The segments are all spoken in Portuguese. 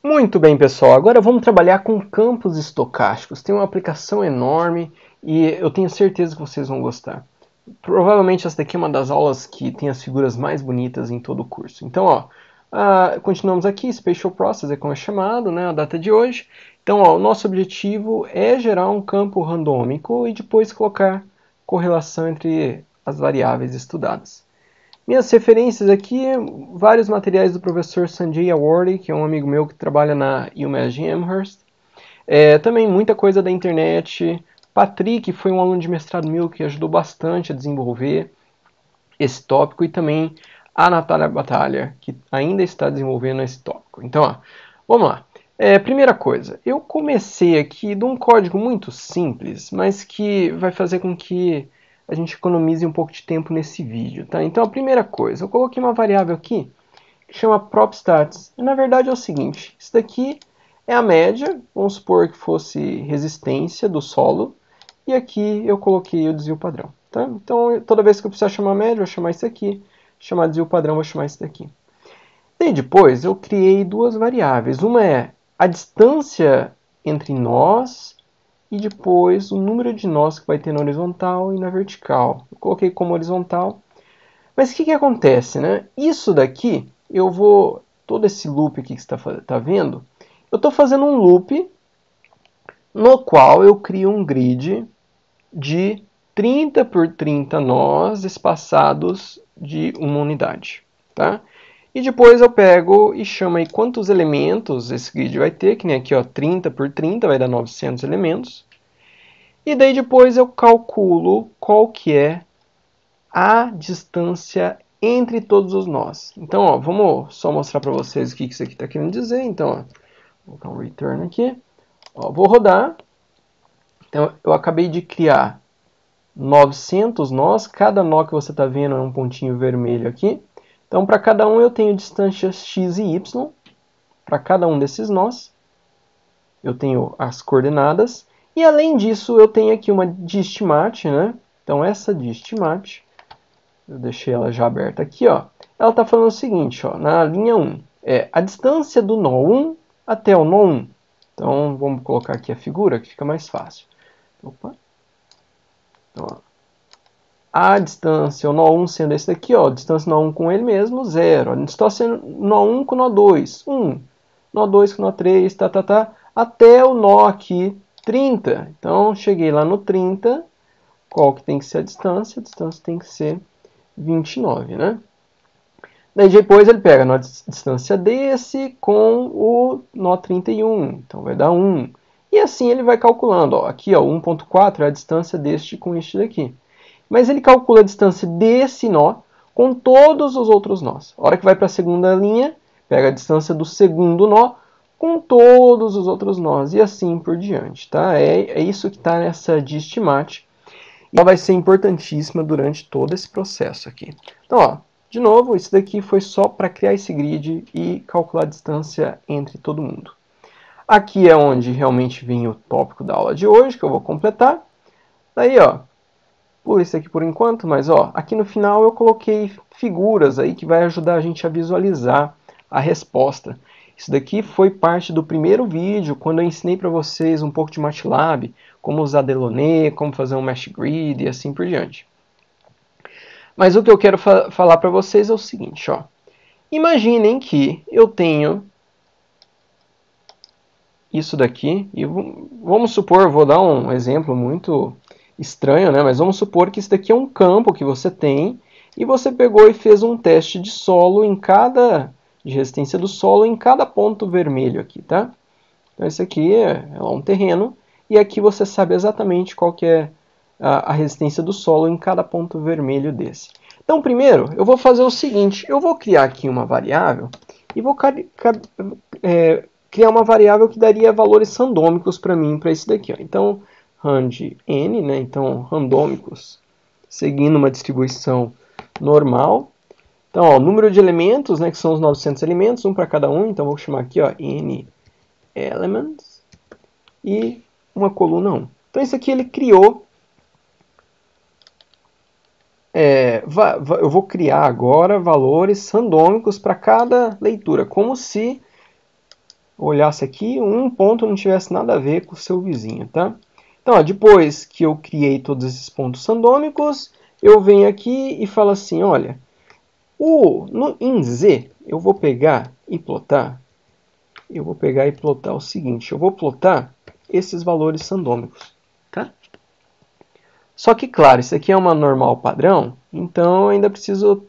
Muito bem, pessoal. Agora vamos trabalhar com campos estocásticos. Tem uma aplicação enorme e eu tenho certeza que vocês vão gostar. Provavelmente essa daqui é uma das aulas que tem as figuras mais bonitas em todo o curso. Então, continuamos aqui. Spatial Process é como é chamado, né, a data de hoje. Então, o nosso objetivo é gerar um campo randômico e depois colocar correlação entre as variáveis estudadas. Minhas referências aqui, vários materiais do professor Sanjay Awardi, que é um amigo meu que trabalha na UMass Amherst. Também muita coisa da internet. Patrick foi um aluno de mestrado meu que ajudou bastante a desenvolver esse tópico. E também a Natália Batalha, que ainda está desenvolvendo esse tópico. Então, vamos lá. Primeira coisa, eu comecei aqui de um código muito simples, mas que vai fazer com que a gente economize um pouco de tempo nesse vídeo, tá? Então a primeira coisa, eu coloquei uma variável aqui que chama PropStats. E, na verdade é o seguinte, isso daqui é a média, vamos supor que fosse resistência do solo, e aqui eu coloquei o desvio padrão, tá? Então toda vez que eu precisar chamar média, eu vou chamar isso aqui, chamar desvio padrão, eu vou chamar isso daqui. Daí depois eu criei duas variáveis, uma é a distância entre nós e depois o número de nós que vai ter na horizontal e na vertical. Eu coloquei como horizontal. Mas o que acontece, né? Isso daqui, todo esse loop aqui que você está vendo, eu estou fazendo um loop no qual eu crio um grid de 30 por 30 nós espaçados de uma unidade, tá? E depois eu pego e chamo aí quantos elementos esse grid vai ter, que nem aqui, ó, 30 por 30 vai dar 900 elementos. E daí depois eu calculo qual que é a distância entre todos os nós. Então, ó, vamos só mostrar para vocês o que isso aqui está querendo dizer. Então, ó, vou colocar um return aqui. Ó, vou rodar. Então, eu acabei de criar 900 nós. Cada nó que você está vendo é um pontinho vermelho aqui. Então, para cada um eu tenho distâncias x e y. Para cada um desses nós, eu tenho as coordenadas. E além disso, eu tenho aqui uma distmat, né? Então, essa distmat, eu deixei ela já aberta aqui, ó. Ela está falando o seguinte, ó, na linha 1, a distância do nó 1 até o nó 1. Então, vamos colocar aqui a figura, que fica mais fácil. Opa. Então, ó, a distância, o nó 1 sendo esse daqui, ó, a distância nó 1 com ele mesmo, 0. A distância nó 1 com o nó 2, 1. Nó 2 com o nó 3, até o nó aqui, 30. Então, cheguei lá no 30. Qual que tem que ser a distância? A distância tem que ser 29, né? Daí depois ele pega a distância desse com o nó 31, então vai dar 1. E assim ele vai calculando, ó, aqui ó, 1.4 é a distância deste com este daqui. Mas ele calcula a distância desse nó com todos os outros nós. A hora que vai para a segunda linha, pega a distância do segundo nó com todos os outros nós e assim por diante, tá? É isso que está nessa distmat. E ela vai ser importantíssima durante todo esse processo aqui. Então, ó, de novo, isso daqui foi só para criar esse grid e calcular a distância entre todo mundo. Aqui é onde realmente vem o tópico da aula de hoje, que eu vou completar. Daí, ó, pula isso aqui por enquanto, mas ó, aqui no final eu coloquei figuras aí que vai ajudar a gente a visualizar a resposta. Isso daqui foi parte do primeiro vídeo, quando eu ensinei para vocês um pouco de MATLAB, como usar Delaunay, como fazer um Mesh Grid e assim por diante. Mas o que eu quero falar para vocês é o seguinte, ó. Imaginem que eu tenho isso daqui, e vamos supor, vou dar um exemplo muito estranho, né? Mas vamos supor que isso daqui é um campo que você tem, e você pegou e fez um teste de solo de resistência do solo em cada ponto vermelho aqui, tá? Então esse aqui é um terreno, e aqui você sabe exatamente qual que é a resistência do solo em cada ponto vermelho desse. Então primeiro eu vou fazer o seguinte, eu vou criar aqui uma variável, e vou criar uma variável que daria valores randômicos para mim, para esse daqui. Ó. Então, rand n, né? Então, randômicos, seguindo uma distribuição normal. Então, ó, o número de elementos, né, que são os 900 elementos, um para cada um. Então, vou chamar aqui ó, n elements e uma coluna 1. Então, isso aqui ele criou. Eu vou criar agora valores randômicos para cada leitura, como se olhasse aqui, um ponto não tivesse nada a ver com o seu vizinho, tá? Então, ó, depois que eu criei todos esses pontos randômicos, eu venho aqui e falo assim, olha, em Z, eu vou pegar e plotar o seguinte, eu vou plotar esses valores randômicos, tá? Só que, claro, isso aqui é uma normal padrão, então eu ainda preciso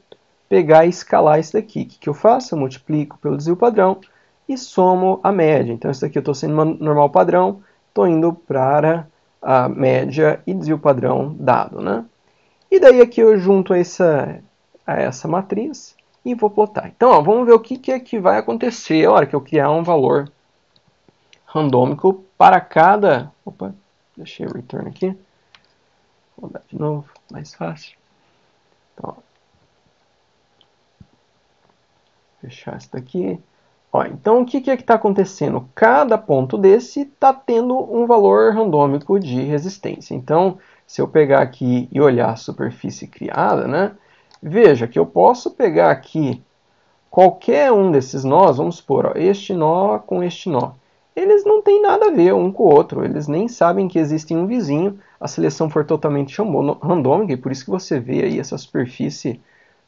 pegar e escalar isso daqui. O que eu faço? Eu multiplico pelo desvio padrão e somo a média. Então, isso daqui eu estou sendo uma normal padrão, estou indo para a média e desvio padrão dado, né? E daí aqui eu junto a essa matriz e vou plotar. Então, ó, vamos ver o que é que vai acontecer na hora que eu criar um valor randômico para cada... Opa, deixei o return aqui. Vou dar de novo, mais fácil. Então, ó, fechar isso daqui. Ó, então, o que é que está acontecendo? Cada ponto desse está tendo um valor randômico de resistência. Então, se eu pegar aqui e olhar a superfície criada, né, veja que eu posso pegar aqui qualquer um desses nós, vamos supor, ó, este nó com este nó. Eles não têm nada a ver um com o outro, eles nem sabem que existe um vizinho. A seleção for totalmente randômica, e por isso que você vê aí essa superfície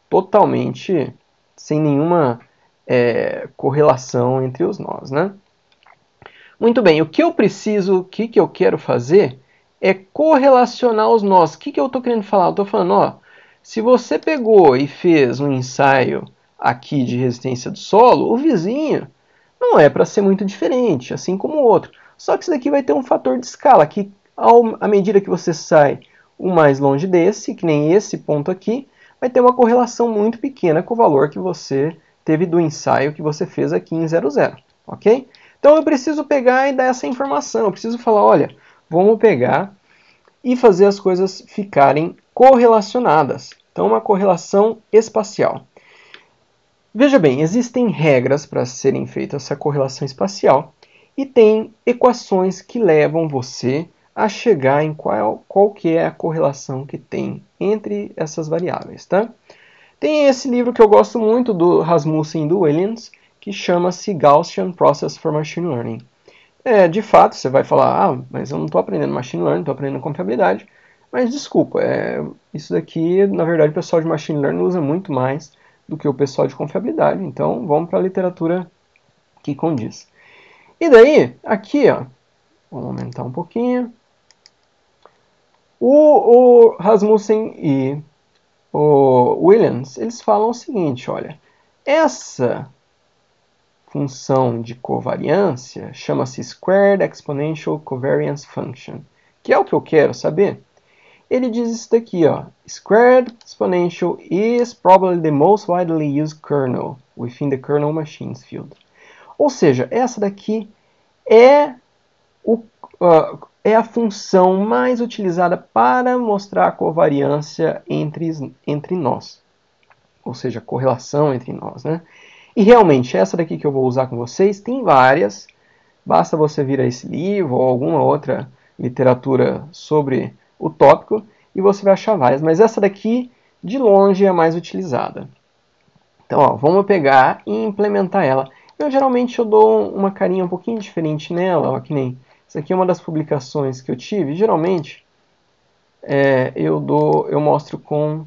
totalmente sem nenhuma correlação entre os nós, né? Muito bem, o que eu preciso, o que eu quero fazer é correlacionar os nós. O que eu estou querendo falar? Eu estou falando, ó, se você pegou e fez um ensaio aqui de resistência do solo, o vizinho não é para ser muito diferente, assim como o outro. Só que isso daqui vai ter um fator de escala, que à medida que você sai o mais longe desse, que nem esse ponto aqui, vai ter uma correlação muito pequena com o valor que você teve do ensaio que você fez aqui em 00, ok? Então eu preciso pegar e dar essa informação, eu preciso falar, olha, vamos pegar e fazer as coisas ficarem correlacionadas. Então uma correlação espacial. Veja bem, existem regras para serem feitas essa correlação espacial e tem equações que levam você a chegar em qual que é a correlação que tem entre essas variáveis, tá? Tem esse livro que eu gosto muito, do Rasmussen e do Williams, que chama-se Gaussian Process for Machine Learning. De fato, você vai falar, mas eu não estou aprendendo Machine Learning, estou aprendendo confiabilidade. Mas desculpa, isso daqui, na verdade, o pessoal de Machine Learning usa muito mais do que o pessoal de confiabilidade. Então, vamos para a literatura que condiz. E daí, aqui, ó, vamos aumentar um pouquinho. O Rasmussen e o Williams, eles falam o seguinte, olha, essa função de covariância chama-se Squared Exponential Covariance Function, que é o que eu quero saber. Ele diz isso daqui, ó, Squared Exponential is probably the most widely used kernel within the kernel machines field. Ou seja, essa daqui é a função mais utilizada para mostrar a covariância entre nós. Ou seja, a correlação entre nós, né? E realmente, essa daqui que eu vou usar com vocês, tem várias. Basta você vir a esse livro ou alguma outra literatura sobre o tópico e você vai achar várias. Mas essa daqui, de longe, é a mais utilizada. Então, ó, vamos pegar e implementar ela. Geralmente eu dou uma carinha um pouquinho diferente nela, ó, que nem... Isso aqui é uma das publicações que eu tive. Geralmente, eu mostro com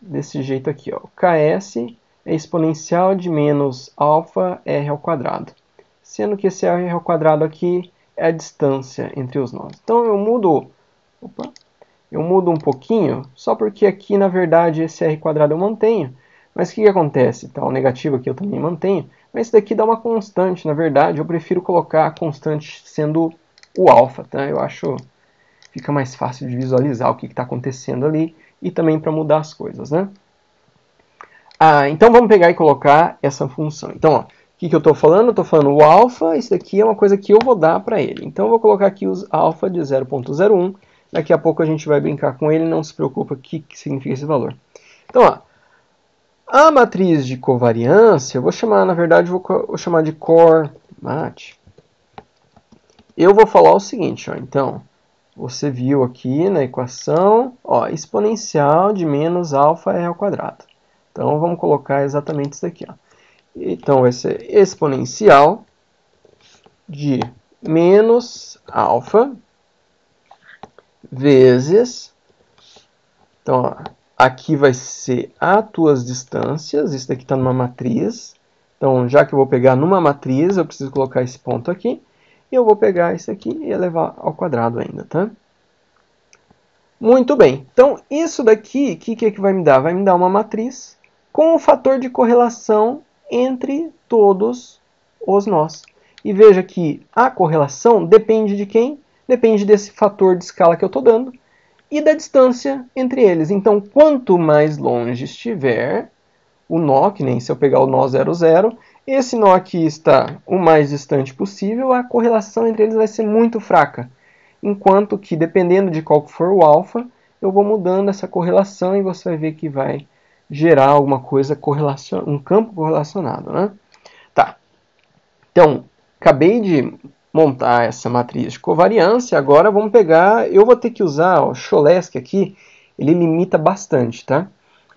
desse jeito aqui, ó. KS é exponencial de menos alfa r ao quadrado. Sendo que esse r ao quadrado aqui é a distância entre os nós. Então eu mudo um pouquinho, só porque aqui na verdade esse r quadrado eu mantenho. Mas o que acontece? Tá, o negativo aqui eu também mantenho. Mas isso daqui dá uma constante, na verdade. Eu prefiro colocar a constante sendo o alfa, tá? Eu acho que fica mais fácil de visualizar o que está acontecendo ali e também para mudar as coisas, né? Então vamos pegar e colocar essa função. Então, ó, o que eu estou falando? Eu estou falando o alfa, isso daqui é uma coisa que eu vou dar para ele. Então eu vou colocar aqui os alfa de 0.01. Daqui a pouco a gente vai brincar com ele, não se preocupa o que significa esse valor. Então, ó, a matriz de covariância, eu vou chamar, na verdade, vou chamar de CORMAT. Eu vou falar o seguinte, ó, então, você viu aqui na equação, ó, exponencial de menos alfa r ao quadrado. Então, vamos colocar exatamente isso aqui, ó. Então, vai ser exponencial de menos alfa vezes, então ó, aqui vai ser as tuas distâncias, isso daqui está numa matriz, então já que eu vou pegar numa matriz, eu preciso colocar esse ponto aqui, e eu vou pegar isso aqui e elevar ao quadrado ainda, tá? Muito bem, então isso daqui, o que vai me dar? Vai me dar uma matriz com o fator de correlação entre todos os nós. E veja que a correlação depende de quem? Depende desse fator de escala que eu estou dando e da distância entre eles. Então, quanto mais longe estiver o nó, que nem se eu pegar o nó 0, 0, esse nó aqui está o mais distante possível, a correlação entre eles vai ser muito fraca. Enquanto que, dependendo de qual for o alfa, eu vou mudando essa correlação e você vai ver que vai gerar alguma coisa, um campo correlacionado, né? Tá. Então, acabei de montar essa matriz de covariância, agora vamos pegar, eu vou ter que usar o Cholesky aqui, ele limita bastante, tá?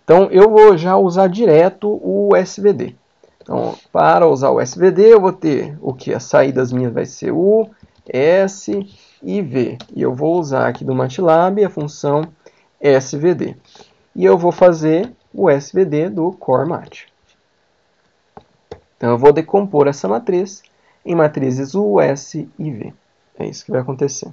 Então, eu vou já usar direto o SVD. Então, para usar o SVD, eu vou ter o que? As saídas minhas vai ser U, S e V. E eu vou usar aqui do MATLAB a função SVD. E eu vou fazer o SVD do CoreMat. Então, eu vou decompor essa matriz em matrizes U, S e V. É isso que vai acontecer.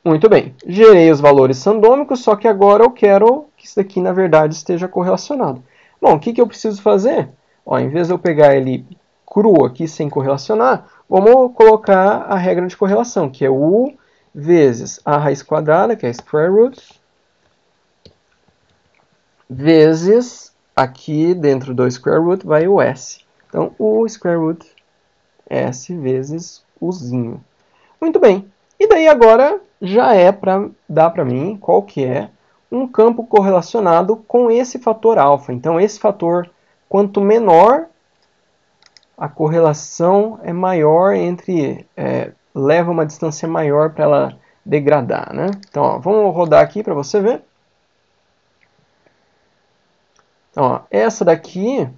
Muito bem, gerei os valores randômicos, só que agora eu quero que isso daqui, na verdade, esteja correlacionado. Bom, o que eu preciso fazer? Ó, em vez de eu pegar ele cru aqui, sem correlacionar, vamos colocar a regra de correlação, que é U vezes a raiz quadrada, que é a square root, vezes, aqui dentro do square root, vai o S. Então, o square root S vezes Uzinho. Muito bem. E daí agora já é para dar para mim qual que é um campo correlacionado com esse fator alfa. Então, esse fator, quanto menor, a correlação é maior leva uma distância maior para ela degradar, né? Então, ó, vamos rodar aqui para você ver. Então, ó, essa daqui,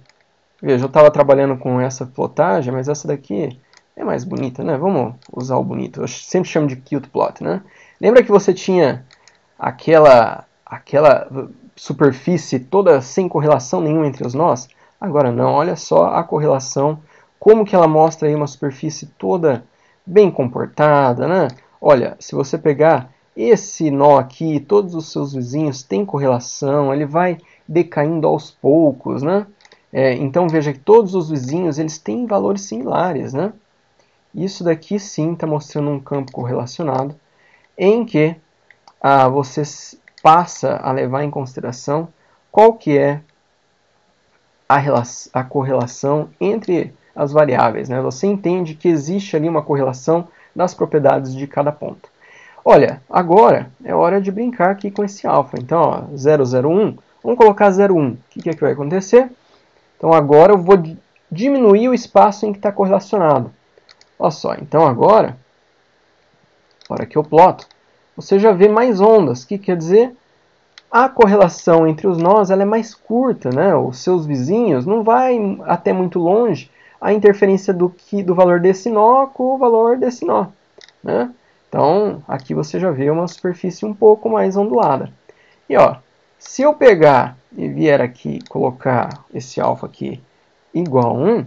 veja, eu estava trabalhando com essa plotagem, mas essa daqui é mais bonita, né? Vamos usar o bonito. Eu sempre chamo de cute plot, né? Lembra que você tinha aquela superfície toda sem correlação nenhuma entre os nós? Agora não, olha só a correlação, como que ela mostra aí uma superfície toda bem comportada, né? Olha, se você pegar esse nó aqui, todos os seus vizinhos têm correlação, ele vai decaindo aos poucos, né? Então veja que todos os vizinhos eles têm valores similares, né? Isso daqui sim está mostrando um campo correlacionado em que você passa a levar em consideração qual que é a correlação entre as variáveis, né? Você entende que existe ali uma correlação das propriedades de cada ponto. Olha, agora é hora de brincar aqui com esse alfa. Então, ó, 0, 0, 1, vamos colocar 0, 1. O que é que vai acontecer? Então agora eu vou diminuir o espaço em que está correlacionado. Olha só, então agora, na hora que eu ploto, você já vê mais ondas. O que quer dizer? A correlação entre os nós ela é mais curta, né? Os seus vizinhos não vai até muito longe a interferência do valor desse nó com o valor desse nó, né? Então, aqui você já vê uma superfície um pouco mais ondulada. E ó, se eu pegar e vier aqui colocar esse alfa aqui igual a 1,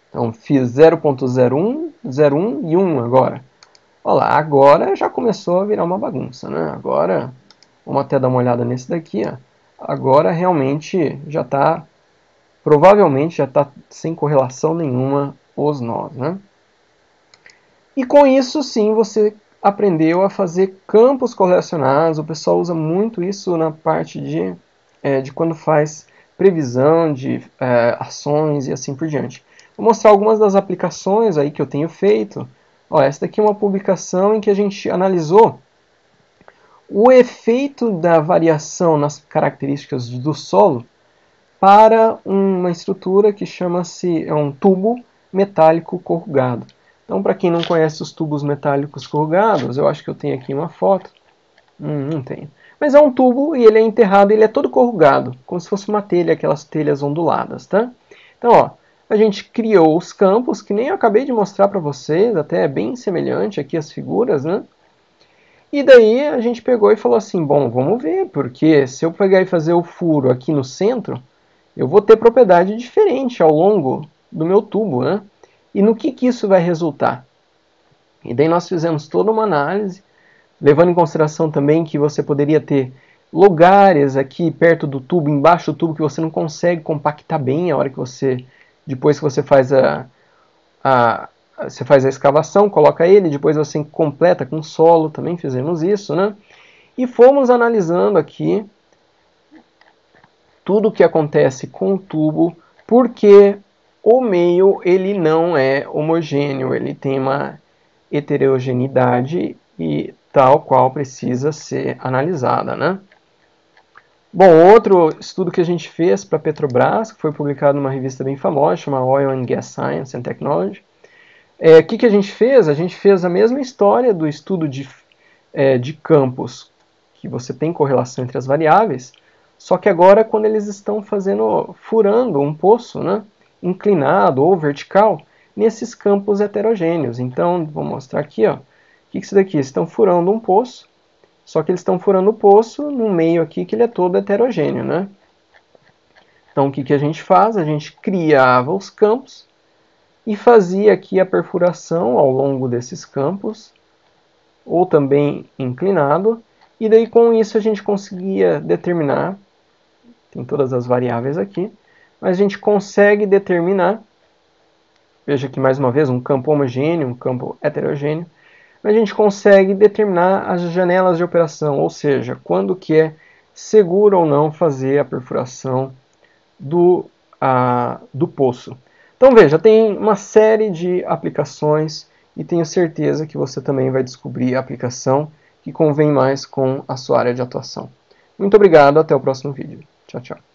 então fiz 0.01, 0,1 e 1 agora. Olha lá, agora já começou a virar uma bagunça, né? Agora, vamos até dar uma olhada nesse daqui, ó. Agora realmente já está, provavelmente já está sem correlação nenhuma os nós, né? E com isso sim você aprendeu a fazer campos correlacionados. O pessoal usa muito isso na parte de quando faz previsão de ações e assim por diante. Vou mostrar algumas das aplicações aí que eu tenho feito. Ó, essa daqui é uma publicação em que a gente analisou o efeito da variação nas características do solo para uma estrutura que chama-se um tubo metálico corrugado. Então, para quem não conhece os tubos metálicos corrugados, eu acho que eu tenho aqui uma foto. Não tenho. Mas é um tubo e ele é enterrado, ele é todo corrugado, como se fosse uma telha, aquelas telhas onduladas, tá? Então, ó, A gente criou os campos, que nem eu acabei de mostrar para vocês, até é bem semelhante aqui as figuras, né? E daí a gente pegou e falou assim, bom, vamos ver, porque se eu pegar e fazer o furo aqui no centro, eu vou ter propriedade diferente ao longo do meu tubo, né? E no que isso vai resultar? E daí nós fizemos toda uma análise, levando em consideração também que você poderia ter lugares aqui perto do tubo, embaixo do tubo, que você não consegue compactar bem a hora que você, depois que você faz você faz a escavação, coloca ele, depois você completa com solo, também fizemos isso, né? E fomos analisando aqui tudo o que acontece com o tubo, porque o meio ele não é homogêneo, ele tem uma heterogeneidade e tal qual precisa ser analisada, né? Bom, outro estudo que a gente fez para a Petrobras, que foi publicado numa revista bem famosa, chama Oil and Gas Science and Technology. O que a gente fez? A gente fez a mesma história do estudo de campos, que você tem correlação entre as variáveis, só que agora quando eles estão furando um poço, né, inclinado ou vertical, nesses campos heterogêneos. Então, vou mostrar aqui, ó, o que é isso daqui? Eles estão furando um poço, só que eles estão furando o poço no meio aqui que ele é todo heterogêneo, né? Então, o que a gente faz? A gente criava os campos e fazia aqui a perfuração ao longo desses campos, ou também inclinado, e daí com isso a gente conseguia determinar, tem todas as variáveis aqui, mas a gente consegue determinar, veja aqui mais uma vez, um campo homogêneo, um campo heterogêneo, a gente consegue determinar as janelas de operação, ou seja, quando que é seguro ou não fazer a perfuração do poço. Então veja, tem uma série de aplicações e tenho certeza que você também vai descobrir a aplicação que convém mais com a sua área de atuação. Muito obrigado, até o próximo vídeo. Tchau, tchau.